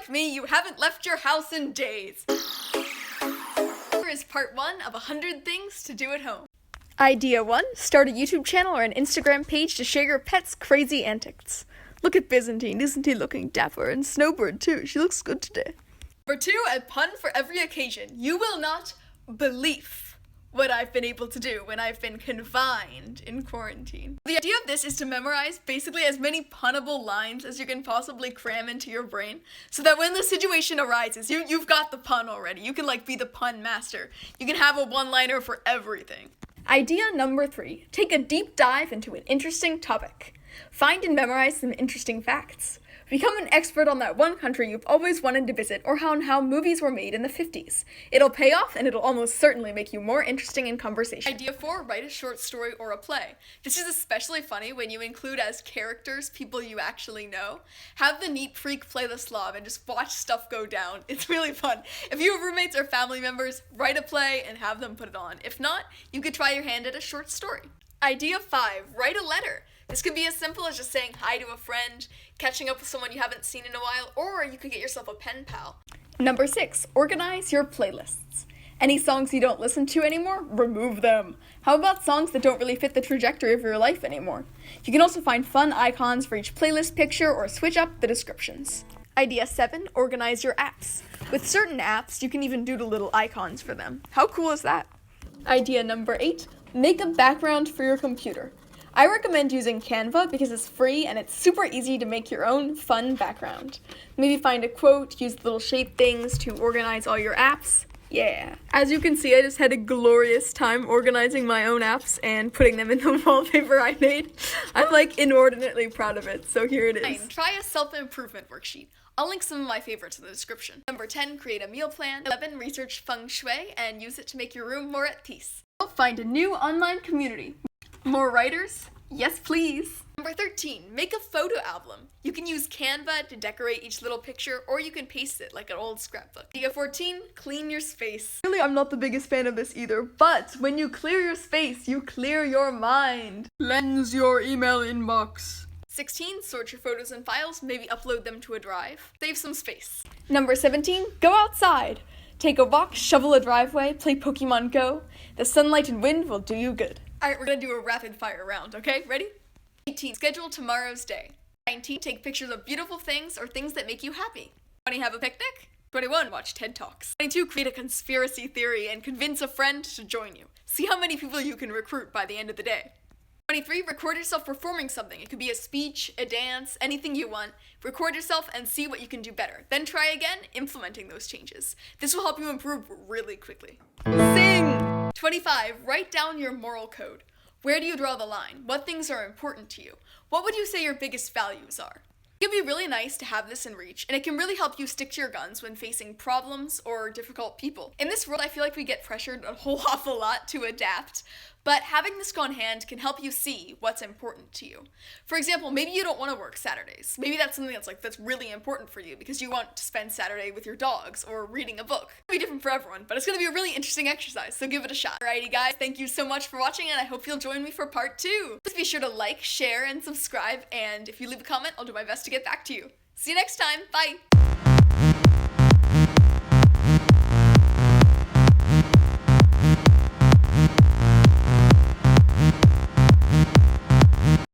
like me, you haven't left your house in days. Here is part 1 of 100 things to do at home. Idea 1. Start a YouTube channel or an Instagram page to share your pet's crazy antics. Look at Byzantine. Isn't he looking dapper? And Snowbird too. She looks good today. Number 2, a pun for every occasion. You will not believe what I've been able to do when I've been confined in quarantine. The idea of this is to memorize basically as many punnable lines as you can possibly cram into your brain, so that when the situation arises, you've got the pun already. You can be the pun master. You can have a one-liner for everything. Idea number 3, take a deep dive into an interesting topic. Find and memorize some interesting facts. Become an expert on that one country you've always wanted to visit, or on how movies were made in the 50s. It'll pay off, and it'll almost certainly make you more interesting in conversation. Idea 4, write a short story or a play. This is especially funny when you include as characters people you actually know. Have the neat freak play the Slav and just watch stuff go down. It's really fun. If you have roommates or family members, write a play and have them put it on. If not, you could try your hand at a short story. Idea 5, write a letter. This could be as simple as just saying hi to a friend, catching up with someone you haven't seen in a while, or you could get yourself a pen pal. Number 6, organize your playlists. Any songs you don't listen to anymore? Remove them. How about songs that don't really fit the trajectory of your life anymore? You can also find fun icons for each playlist picture or switch up the descriptions. Idea 7, organize your apps. With certain apps, you can even doodle little icons for them. How cool is that? Idea number 8, make a background for your computer. I recommend using Canva because it's free and it's super easy to make your own fun background. Maybe find a quote, use little shape things to organize all your apps. Yeah. As you can see, I just had a glorious time organizing my own apps and putting them in the wallpaper I made. I'm inordinately proud of it, so here it is. Try a self-improvement worksheet. I'll link some of my favorites in the description. Number 10, create a meal plan. 11, research feng shui and use it to make your room more at peace. 12, find a new online community. More writers? Yes, please. Number 13, make a photo album. You can use Canva to decorate each little picture, or you can paste it like an old scrapbook. Idea 14, clean your space. Really, I'm not the biggest fan of this either, but when you clear your space, you clear your mind. Cleanse your email inbox. 16, sort your photos and files, maybe upload them to a drive. Save some space. Number 17, go outside. Take a walk, shovel a driveway, play Pokemon Go. The sunlight and wind will do you good. Alright, we're gonna do a rapid fire round, okay? Ready? 18, schedule tomorrow's day. 19, take pictures of beautiful things or things that make you happy. 20, have a picnic. 21, watch TED Talks. 22, create a conspiracy theory and convince a friend to join you. See how many people you can recruit by the end of the day. 23, record yourself performing something. It could be a speech, a dance, anything you want. Record yourself and see what you can do better. Then try again, implementing those changes. This will help you improve really quickly. Sing! 25, write down your moral code. Where do you draw the line? What things are important to you? What would you say your biggest values are? It can be really nice to have this in reach, and it can really help you stick to your guns when facing problems or difficult people. In this world, I feel like we get pressured a whole awful lot to adapt, but having this on hand can help you see what's important to you. For example, maybe you don't want to work Saturdays. Maybe that's something that's really important for you because you want to spend Saturday with your dogs or reading a book. It'll be different for everyone, but it's going to be a really interesting exercise, so give it a shot. Alrighty guys, thank you so much for watching, and I hope you'll join me for part 2. Please be sure to like, share, and subscribe, and if you leave a comment, I'll do my best to get back to you. See you next time, bye!